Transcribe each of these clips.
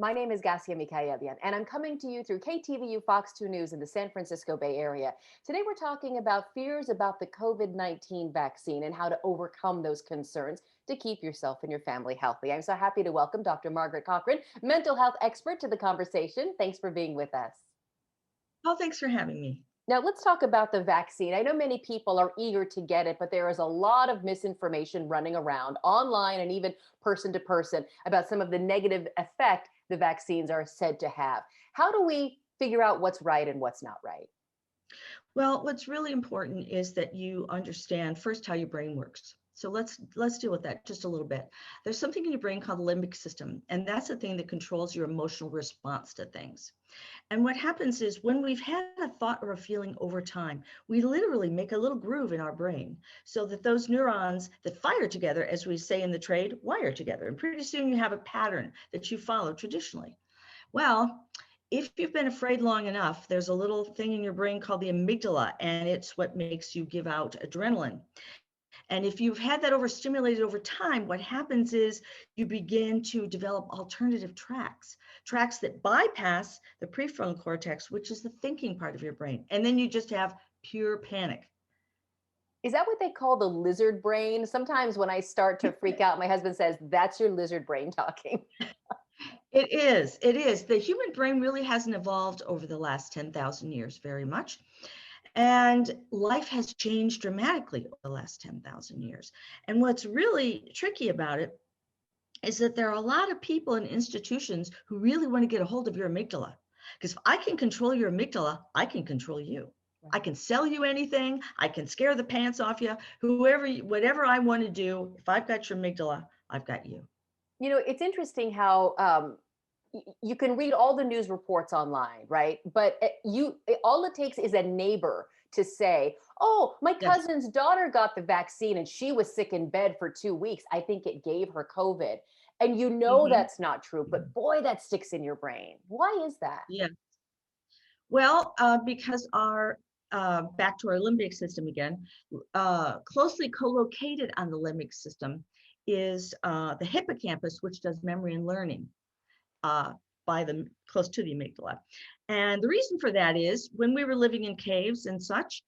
My name is Gasia Mikaelian, and I'm coming to you through KTVU Fox 2 News in the San Francisco Bay Area. Today, we're talking about fears about the COVID-19 vaccine and how to overcome those concerns to keep yourself and your family healthy. I'm so happy to welcome Dr. Margaret Cochran, mental health expert, to the conversation. Thanks for being with us. Oh, thanks for having me. Now, let's talk about the vaccine. I know many people are eager to get it, but there is a lot of misinformation running around online and even person to person about some of the negative effect the vaccines are said to have. How do we figure out what's right and what's not right? Well, what's really important is that you understand first how your brain works. So let's deal with that just a little bit. There's something in your brain called the limbic system, and that's the thing that controls your emotional response to things. And what happens is when we've had a thought or a feeling over time, we literally make a little groove in our brain so that those neurons that fire together, as we say in the trade, wire together. And pretty soon you have a pattern that you follow traditionally. Well, if you've been afraid long enough, there's a little thing in your brain called the amygdala, and it's what makes you give out adrenaline. And if you've had that overstimulated over time, what happens is you begin to develop alternative tracks that bypass the prefrontal cortex, which is the thinking part of your brain. And then you just have pure panic. Is that what they call the lizard brain? Sometimes when I start to freak out, my husband says, "That's your lizard brain talking." It is. It is. The human brain really hasn't evolved over the last 10,000 years very much. And life has changed dramatically over the last 10,000 years. And what's really tricky about it is that there are a lot of people and institutions who really want to get a hold of your amygdala. Because if I can control your amygdala, I can control you. I can sell you anything. I can scare the pants off you. Whatever I want to do, if I've got your amygdala, I've got you. You know, it's interesting how you can read all the news reports online, right? But all it takes is a neighbor to say, "Oh, my Yes. cousin's daughter got the vaccine and she was sick in bed for 2 weeks. I think it gave her COVID." And you know Mm-hmm. that's not true, but boy, that sticks in your brain. Why is that? Yeah. Well, because our back to our limbic system again, closely co-located on the limbic system is the hippocampus, which does memory and learning uh, by the close to the amygdala. And the reason for that is when we were living in caves and such,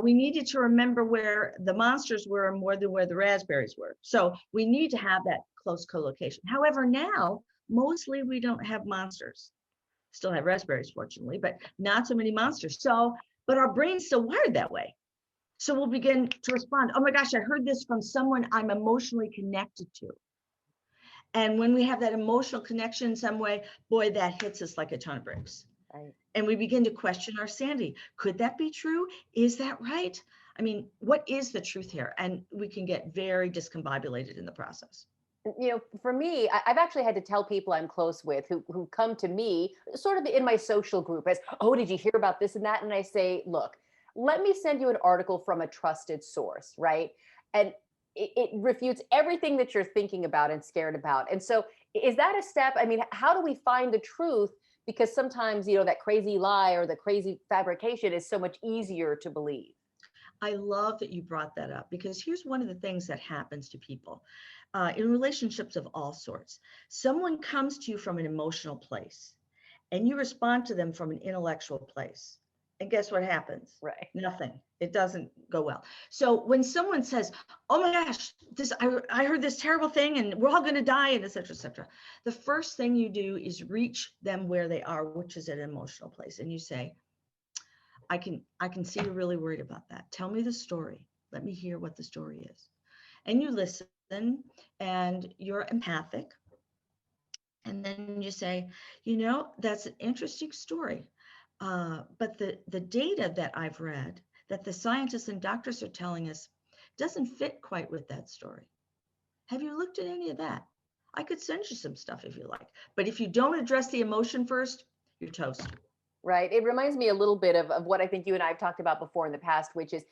we needed to remember where the monsters were more than where the raspberries were. So we need to have that close co-location. However, now mostly we don't have monsters. Still have raspberries, fortunately, but not so many monsters. So, but our brain's still wired that way. So we'll begin to respond. Oh my gosh, I heard this from someone I'm emotionally connected to. And when we have that emotional connection in some way, boy, that hits us like a ton of bricks. Right. And we begin to question our sanity. Could that be true? Is that right? I mean, what is the truth here? And we can get very discombobulated in the process. You know, for me, I've actually had to tell people I'm close with who come to me sort of in my social group as, "Oh, did you hear about this and that?" And I say, "Look, let me send you an article from a trusted source," right? And it refutes everything that you're thinking about and scared about. And so is that a step? I mean, how do we find the truth? Because sometimes, that crazy lie or the crazy fabrication is so much easier to believe. I love that you brought that up because here's one of the things that happens to people in relationships of all sorts. Someone comes to you from an emotional place and you respond to them from an intellectual place. And guess what happens? Right. Nothing. It doesn't go well. So when someone says, "Oh my gosh, I heard this terrible thing and we're all going to die," and et cetera, et cetera, the first thing you do is reach them where they are, which is at an emotional place. And you say, I can see you're really worried about that. Tell me the story. Let me hear what the story is. And you listen and you're empathic. And then you say, that's an interesting story. But the data that I've read that the scientists and doctors are telling us doesn't fit quite with that story. Have you looked at any of that? I could send you some stuff if you like. But if you don't address the emotion first, you're toast. Right. It reminds me a little bit of what I think you and I have talked about before in the past, which is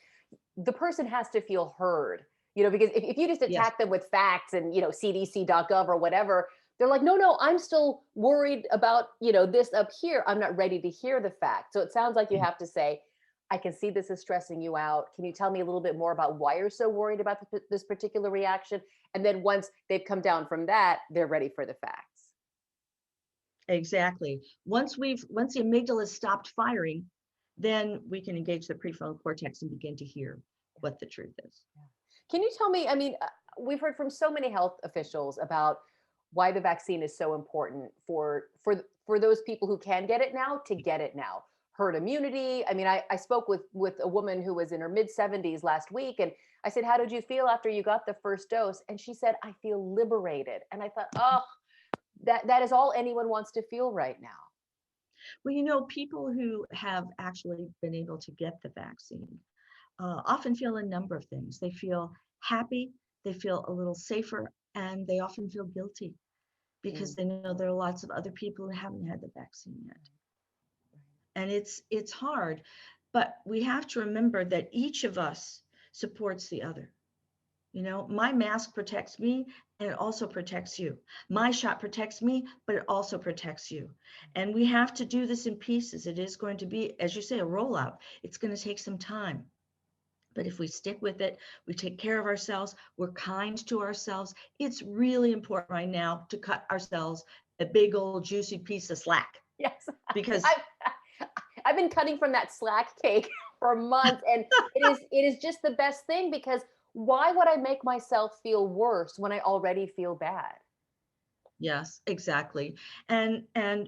the person has to feel heard, because if you just Yes. attack them with facts and, CDC.gov or whatever, they're like, no, I'm still worried about, this up here. I'm not ready to hear the fact. So it sounds like you have to say, "I can see this is stressing you out. Can you tell me a little bit more about why you're so worried about this particular reaction?" And then once they've come down from that, they're ready for the facts. Exactly. Once the amygdala has stopped firing, then we can engage the prefrontal cortex and begin to hear what the truth is. Can you tell me, I mean, we've heard from so many health officials about why the vaccine is so important for those people who can get it now to get it now. Herd immunity. I mean, I spoke with a woman who was in her mid 70s last week, and I said, "How did you feel after you got the first dose?" And she said, "I feel liberated." And I thought, "Oh, that is all anyone wants to feel right now." Well, people who have actually been able to get the vaccine often feel a number of things. They feel happy, they feel a little safer, and they often feel guilty because Mm. they know there are lots of other people who haven't had the vaccine yet. And it's hard, but we have to remember that each of us supports the other. My mask protects me and it also protects you. My shot protects me, but it also protects you. And we have to do this in pieces. It is going to be, as you say, a rollout. It's going to take some time. But if we stick with it, we take care of ourselves, we're kind to ourselves. It's really important right now to cut ourselves a big old juicy piece of slack Yes. because I've been cutting from that slack cake for months, and it is just the best thing because why would I make myself feel worse when I already feel bad? yes, exactly. And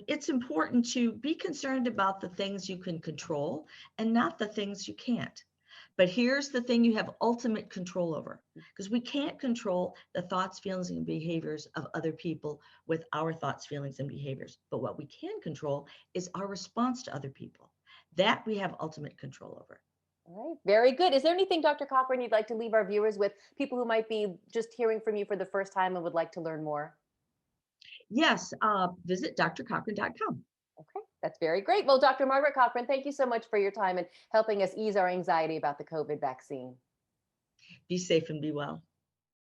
it's important to be concerned about the things you can control and not the things you can't. But here's the thing you have ultimate control over, because we can't control the thoughts, feelings, and behaviors of other people with our thoughts, feelings, and behaviors. But what we can control is our response to other people. That we have ultimate control over. All right, very good. Is there anything, Dr. Cochran, you'd like to leave our viewers with, people who might be just hearing from you for the first time and would like to learn more? Yes, visit drcochran.com. Okay, that's very great. Well, Dr. Margaret Cochran, thank you so much for your time and helping us ease our anxiety about the COVID vaccine. Be safe and be well.